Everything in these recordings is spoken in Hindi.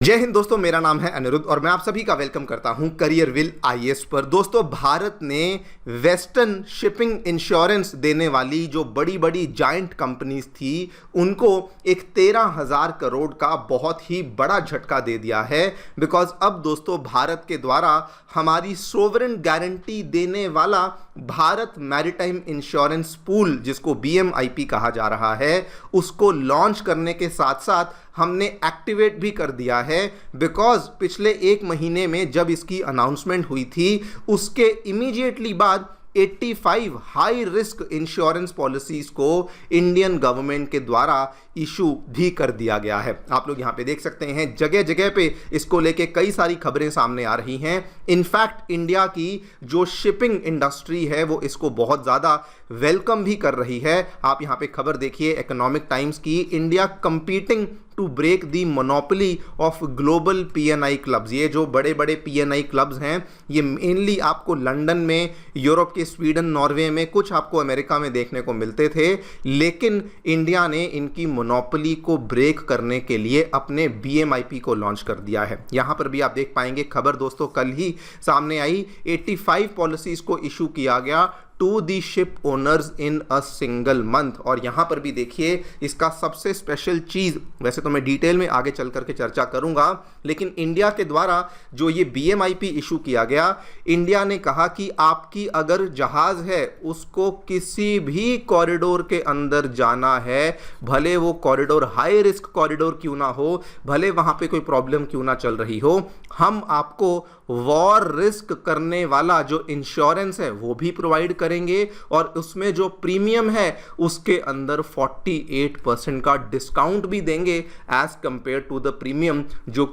जय हिंद दोस्तों, मेरा नाम है अनिरुद्ध और मैं आप सभी का वेलकम करता हूं करियर विल आईएएस पर। दोस्तों, भारत ने वेस्टर्न शिपिंग इंश्योरेंस देने वाली जो बड़ी बड़ी जायंट कंपनीज थी उनको एक 13,000 करोड़ का बहुत ही बड़ा झटका दे दिया है। बिकॉज अब दोस्तों भारत के द्वारा हमारी सोवरेन गारंटी देने वाला भारत मैरीटाइम इंश्योरेंस पूल, जिसको बीएमआईपी कहा जा रहा है, उसको लॉन्च करने के साथ साथ हमने एक्टिवेट भी कर दिया है। बिकॉज पिछले एक महीने में जब इसकी अनाउंसमेंट हुई थी उसके इमीडिएटली बाद 85 हाई रिस्क इंश्योरेंस पॉलिसीज को इंडियन गवर्नमेंट के द्वारा इशू भी कर दिया गया है। आप लोग यहां पे देख सकते हैं जगह जगह पे इसको लेके कई सारी खबरें सामने आ रही हैं। इनफैक्ट इंडिया की जो शिपिंग इंडस्ट्री है वो इसको बहुत ज़्यादा वेलकम भी कर रही है। आप यहां पे खबर देखिए इकोनॉमिक टाइम्स की, India competing to break the monopoly of global PNI clubs. ये जो बड़े बड़े पीएनआई क्लब्स हैं ये मेनली आपको लंदन में, यूरोप के स्वीडन, नॉर्वे में, कुछ आपको अमेरिका में देखने को मिलते थे। लेकिन इंडिया ने इनकी मोनोपोली को ब्रेक करने के लिए अपने बीएमआईपी को लॉन्च कर दिया है। यहां पर भी आप देख पाएंगे खबर दोस्तों कल ही सामने आई, 85 पॉलिसीज को इशू किया गया to the ship owners in a single month. और यहां पर भी देखिए इसका सबसे स्पेशल चीज, वैसे तो मैं डिटेल में आगे चल करके चर्चा करूंगा, लेकिन इंडिया के द्वारा जो ये बीएमआईपी इशू किया गया, इंडिया ने कहा कि आपकी अगर जहाज है उसको किसी भी कॉरिडोर के अंदर जाना है, भले वो कॉरिडोर हाई रिस्क कॉरिडोर क्यों ना हो, भले वहां पे कोई प्रॉब्लम क्यों ना चल रही हो, हम आपको वॉर रिस्क करने वाला जो इंश्योरेंस है वो भी प्रोवाइड करेंगे और उसमें जो प्रीमियम है उसके अंदर 48% का डिस्काउंट भी देंगे as compare to the premium जो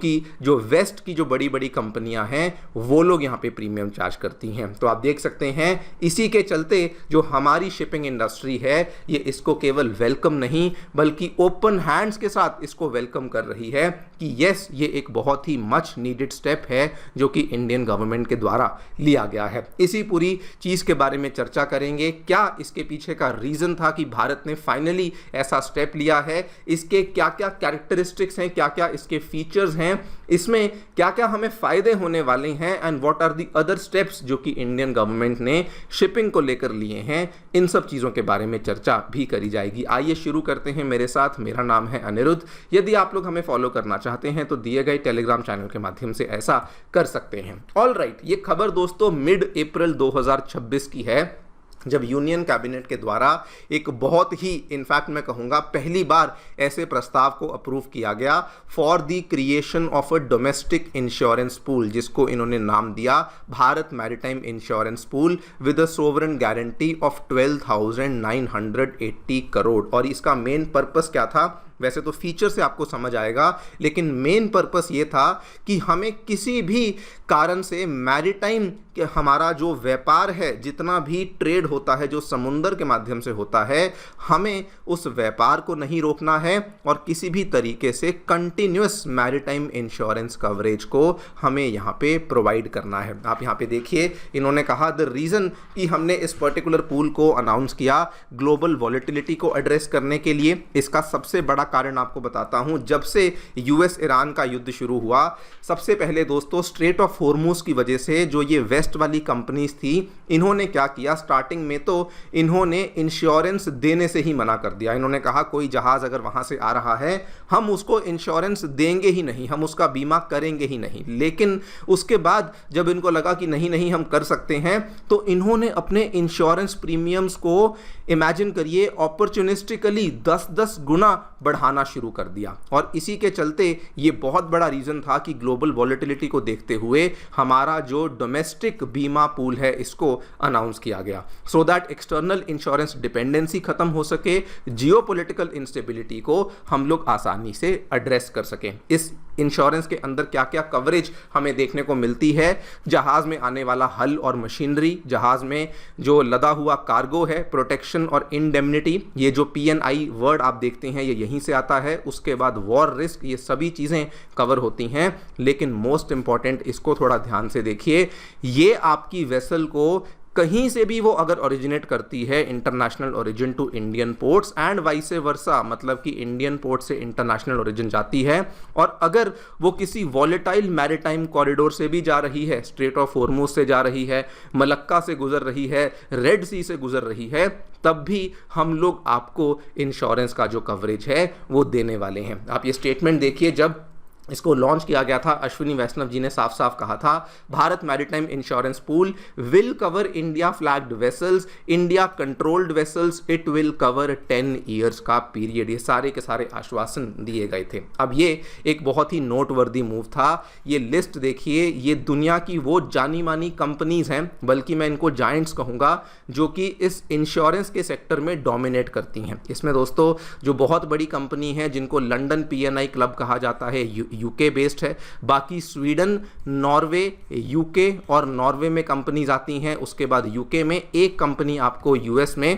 वेस्ट की जो बड़ी बड़ी कंपनियां हैं वो लोग यहां पे प्रीमियम चार्ज करती हैं। तो आप देख सकते हैं इसी के चलते जो हमारी शिपिंग इंडस्ट्री है ये इसको केवल वेलकम नहीं बल्कि ओपन हैंड्स के साथ इसको वेलकम कर रही है कि यस, ये एक बहुत ही मच नीडेड स्टेप है जो कि इंडियन गवर्नमेंट के द्वारा लिया गया है। इसी पूरी चीज के बारे में चर्चा करेंगे, क्या इसके पीछे का रीजन था कि भारत ने फाइनली ऐसा स्टेप लिया है, इसके क्या क्या कैरेक्टरिस्टिक्स हैं, क्या क्या इसके फीचर्स हैं, इसमें क्या क्या हमें फायदे होने वाले हैं and what are the other steps जो कि इंडियन गवर्नमेंट ने शिपिंग को लेकर लिए हैं। इन सब चीजों के बारे में चर्चा भी करी जाएगी। आइए शुरू करते हैं मेरे साथ। मेरा नाम है अनिरुद्ध। यदि आप लोग हमें फॉलो करना चाहते हैं तो दिए गए टेलीग्राम चैनल के माध्यम से ऐसा कर सकते हैं। ऑल राइट, ये खबर दोस्तों मिड अप्रैल 2026 की है, जब यूनियन कैबिनेट के द्वारा एक बहुत ही, इनफैक्ट मैं कहूंगा पहली बार ऐसे प्रस्ताव को अप्रूव किया गया for the creation of a domestic insurance pool, जिसको इन्होंने नाम दिया Bharat maritime insurance pool with a sovereign guarantee of 12,980 crore. और इसका मेन पर्पस क्या था, वैसे तो फीचर से आपको समझ आएगा, लेकिन मेन पर्पस ये था कि हमें किसी भी कारण से मैरीटाइम के हमारा जो व्यापार है, जितना भी ट्रेड होता है जो समुंदर के माध्यम से होता है, हमें उस व्यापार को नहीं रोकना है और किसी भी तरीके से कंटिन्यूअस मैरीटाइम इंश्योरेंस कवरेज को हमें यहाँ पे प्रोवाइड करना है। आप यहाँ पे देखिए इन्होंने कहा द रीज़न कि हमने इस पर्टिकुलर पूल को अनाउंस किया ग्लोबल वॉलेटिलिटी को एड्रेस करने के लिए। इसका सबसे बड़ा कारण आपको बताता हूं, जब से यूएस ईरान का युद्ध शुरू हुआ, सबसे पहले दोस्तों स्ट्रेट ऑफ हॉर्मुज की वजह से जो ये वेस्ट वाली कंपनीज थी, इन्होंने क्या किया, स्टार्टिंग में तो इन्होंने इंश्योरेंस देने से ही मना कर दिया। इन्होंने कहा कोई जहाज अगर वहां से आ रहा है हम उसको इंश्योरेंस देंगे ही नहीं, हम उसका बीमा करेंगे ही नहीं। लेकिन उसके बाद जब इनको लगा कि नहीं नहीं हम कर सकते हैं, तो इन्होंने अपने इंश्योरेंस प्रीमियम्स को, इमेजिन करिए, अपॉर्चुनिस्टिकली 10-10 गुना बढ़ाना शुरू कर दिया। और इसी के चलते ये बहुत बड़ा रीजन था कि ग्लोबल वॉलेटिलिटी को देखते हुए हमारा जो डोमेस्टिक बीमा पूल है इसको अनाउंस किया गया, so that external insurance dependency खत्म हो सके, जियोपॉलिटिकल इंस्टेबिलिटी को हम लोग आसानी से एड्रेस कर सकें। इस इंश्योरेंस के अंदर क्या क्या कवरेज हमें देखने को मिलती है, जहाज में आने वाला हल और मशीनरी, जहाज में जो लदा हुआ कार्गो है, प्रोटेक्शन और इंडेमनिटी, ये जो पीएनआई वर्ड आप देखते हैं ये यहीं से आता है, उसके बाद वॉर रिस्क, ये सभी चीज़ें कवर होती हैं। लेकिन मोस्ट इंपॉर्टेंट, इसको थोड़ा ध्यान से देखिए, ये आपकी वेसल को कहीं से भी वो अगर ओरिजिनेट करती है international origin to Indian ports and vice versa, मतलब कि इंडियन पोर्ट से इंटरनेशनल ओरिजिन जाती है, और अगर वो किसी वॉलेटाइल मैरिटाइम कॉरिडोर से भी जा रही है, स्ट्रेट ऑफ हॉर्मुज से जा रही है, मलक्का से गुजर रही है, रेड सी से गुजर रही है, तब भी हम लोग आपको इंश्योरेंस का जो कवरेज है वो देने वाले हैं। आप ये स्टेटमेंट देखिए, जब इसको लॉन्च किया गया था अश्विनी वैष्णव जी ने साफ साफ कहा था, Bharat maritime insurance pool will cover India flagged vessels, India controlled vessels, it will cover 10 years का पीरियड। ये सारे के सारे आश्वासन दिए गए थे। अब ये एक बहुत ही नोटवर्दी मूव था। ये लिस्ट देखिए, ये दुनिया की वो जानी मानी कंपनीज हैं, बल्कि मैं इनको जायंट्स कहूँगा, जो कि इस इंश्योरेंस के सेक्टर में डोमिनेट करती हैं। इसमें दोस्तों जो बहुत बड़ी कंपनी है, जिनको लंदन PNI क्लब कहा जाता है, यूके बेस्ड है, बाकी स्वीडन, नॉर्वे, यूके और नॉर्वे में कंपनीज आती हैं। उसके बाद यूके में एक कंपनी आपको यूएस में,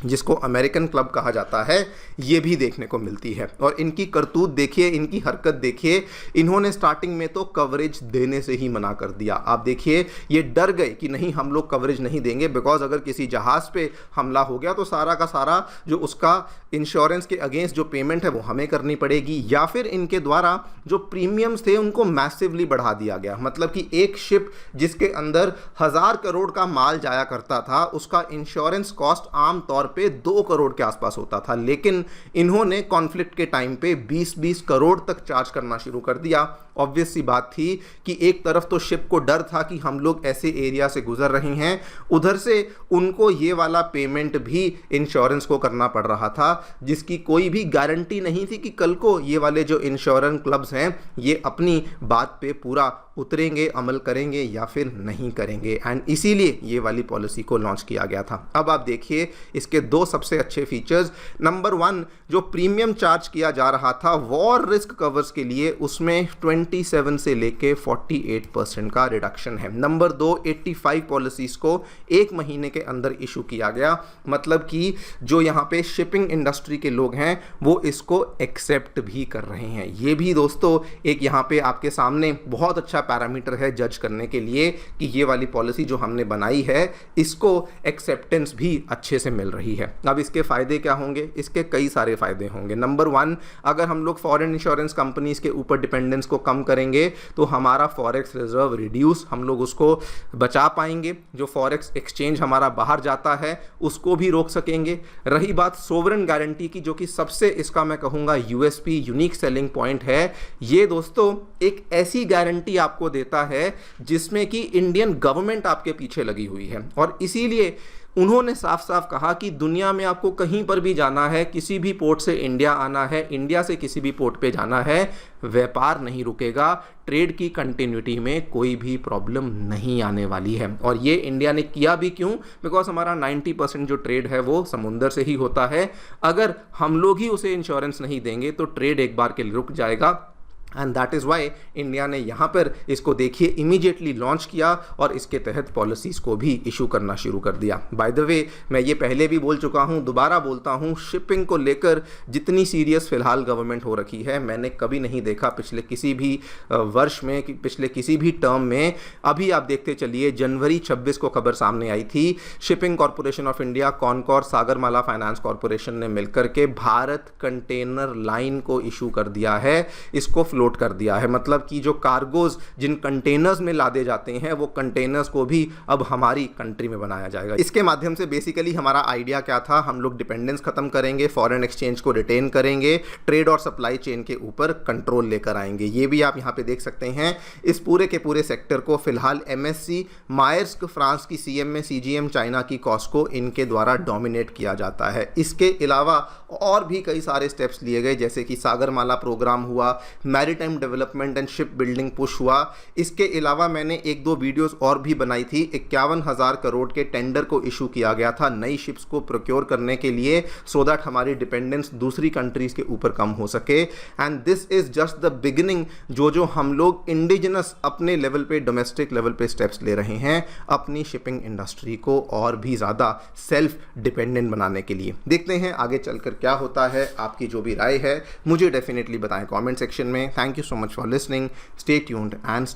जिसको अमेरिकन क्लब कहा जाता है, ये भी देखने को मिलती है। और इनकी करतूत देखिए, इनकी हरकत देखिए, इन्होंने स्टार्टिंग में तो कवरेज देने से ही मना कर दिया। आप देखिए, ये डर गए कि नहीं हम लोग कवरेज नहीं देंगे, बिकॉज अगर किसी जहाज़ पे हमला हो गया तो सारा का सारा जो उसका इंश्योरेंस के अगेंस्ट जो पेमेंट है वो हमें करनी पड़ेगी, या फिर इनके द्वारा जो प्रीमियम्स थे उनको मैसिवली बढ़ा दिया गया। मतलब कि एक शिप जिसके अंदर 1000 करोड़ का माल जाया करता था, उसका इंश्योरेंस कॉस्ट आम तौर पे 2 करोड़ के आसपास होता था, लेकिन इन्होंने कॉन्फ्लिक्ट के टाइम पे 20-20 करोड़ तक चार्ज करना शुरू कर दिया। ऑब्वियस सी बात थी कि एक तरफ तो शिप को डर था कि हम लोग ऐसे एरिया से गुजर रहे हैं, उधर से उनको ये वाला पेमेंट भी इंश्योरेंस को करना पड़ रहा था, जिसकी कोई भी गारंटी नहीं थी कि कल को ये वाले जो इंश्योरेंस क्लब्स हैं ये अपनी बात पे पूरा उतरेंगे, अमल करेंगे या फिर नहीं करेंगे। एंड इसीलिए ये वाली पॉलिसी को लॉन्च किया गया था। अब आप देखिए इसके 2 सबसे अच्छे फीचर्स। नंबर 1, जो प्रीमियम चार्ज किया जा रहा था वॉर रिस्क कवर्स के लिए, उसमें 27 से लेके 48% का रिडक्शन है। नंबर 2, 85 पॉलिसीज को 1 महीने के अंदर इशू किया गया। मतलब कि जो यहाँ पे शिपिंग इंडस्ट्री के लोग हैं वो इसको एक्सेप्ट भी कर रहे हैं। ये भी दोस्तों एक यहाँ पे आपके सामने बहुत अच्छा पैरामीटर है जज करने के लिए कि ये वाली पॉलिसी जो हमने बनाई है इसको एक्सेप्टेंस भी अच्छे से मिल रही है। अब इसके फायदे क्या होंगे? इसके कई सारे फायदे होंगे। नंबर 1, अगर हम लोग फॉरेन इंश्योरेंस कंपनीज के ऊपर डिपेंडेंस को कम करेंगे तो हमारा फॉरेक्स रिजर्व रिड्यूस, हम लोग उसको बचा पाएंगे। जो फॉरेक्स एक्सचेंज हमारा बाहर जाता है उसको भी रोक सकेंगे। रही बात सोवरेन गारंटी की, जो कि सबसे इसका मैं कहूँगा यूएसपी, यूनिक सेलिंग पॉइंट है, ये दोस्तों एक ऐसी गारंटी आपको देता है जिसमें कि इंडियन गवर्नमेंट आपके पीछे लगी हुई है। और इसीलिए उन्होंने साफ साफ कहा कि दुनिया में आपको कहीं पर भी जाना है, किसी भी पोर्ट से इंडिया आना है, इंडिया से किसी भी पोर्ट पे जाना है, व्यापार नहीं रुकेगा, ट्रेड की कंटिन्यूटी में कोई भी प्रॉब्लम नहीं आने वाली है। और ये इंडिया ने किया भी क्यों? बिकॉज हमारा 90% जो ट्रेड है वो समुंदर से ही होता है। अगर हम लोग ही उसे इंश्योरेंस नहीं देंगे तो ट्रेड एक बार के लिए रुक जाएगा। And that is why India ने यहाँ पर इसको देखिए इमीडिएटली लॉन्च किया और इसके तहत पॉलिसीज़ को भी इशू करना शुरू कर दिया। बाय द वे, मैं ये पहले भी बोल चुका हूँ, दोबारा बोलता हूँ, शिपिंग को लेकर जितनी सीरियस फिलहाल गवर्नमेंट हो रखी है मैंने कभी नहीं देखा पिछले किसी भी वर्ष में, पिछले किसी भी टर्म में। अभी आप देखते चलिए, जनवरी 26 को खबर सामने आई थी, shipping corporation of India, Concor, Sagarmala finance corporation ने मिलकर के भारत कंटेनर लाइन को इशू कर दिया है, इसको फ्लोट कर दिया है। मतलब कि जो कार्गोज जिन कंटेनर्स में लादे जाते हैं वो कंटेनर्स को भी अब हमारी कंट्री में बनाया जाएगा। इसके माध्यम से बेसिकली हमारा आइडिया क्या था, हम लोग डिपेंडेंस खत्म करेंगे, फॉरेन एक्सचेंज को रिटेन करेंगे, ट्रेड और सप्लाई चेन के ऊपर कंट्रोल लेकर आएंगे। ये भी आप यहाँ पे देख सकते हैं। इस पूरे के पूरे सेक्टर को फिलहाल MSC, मायर्स्क फ्रांस की CMA, CGM चाइना की कॉस्को, इनके द्वारा डोमिनेट किया जाता है। इसके अलावा और भी कई सारे स्टेप्स लिए गए, जैसे कि सागरमाला प्रोग्राम हुआ, maritime development and ship building push हुआ। इसके अलावा मैंने 1-2 वीडियोस और भी बनाई थी। 51,000 करोड़ के टेंडर को इशू किया गया था नई शिप्स को प्रोक्योर करने के लिए, सो दैट हमारी डिपेंडेंस दूसरी कंट्रीज के ऊपर कम हो सके। And this is just the beginning. जो हम लोग इंडिजिनस अपने लेवल पे, डोमेस्टिक लेवल पे स्टेप्स ले रहे हैं अपनी शिपिंग इंडस्ट्री को और भी ज़्यादा सेल्फ डिपेंडेंट बनाने के लिए। देखते हैं आगे चलकर क्या होता है। आपकी जो भी राय है मुझे डेफिनेटली बताएं कमेंट सेक्शन में। Thank you so much for listening. Stay tuned and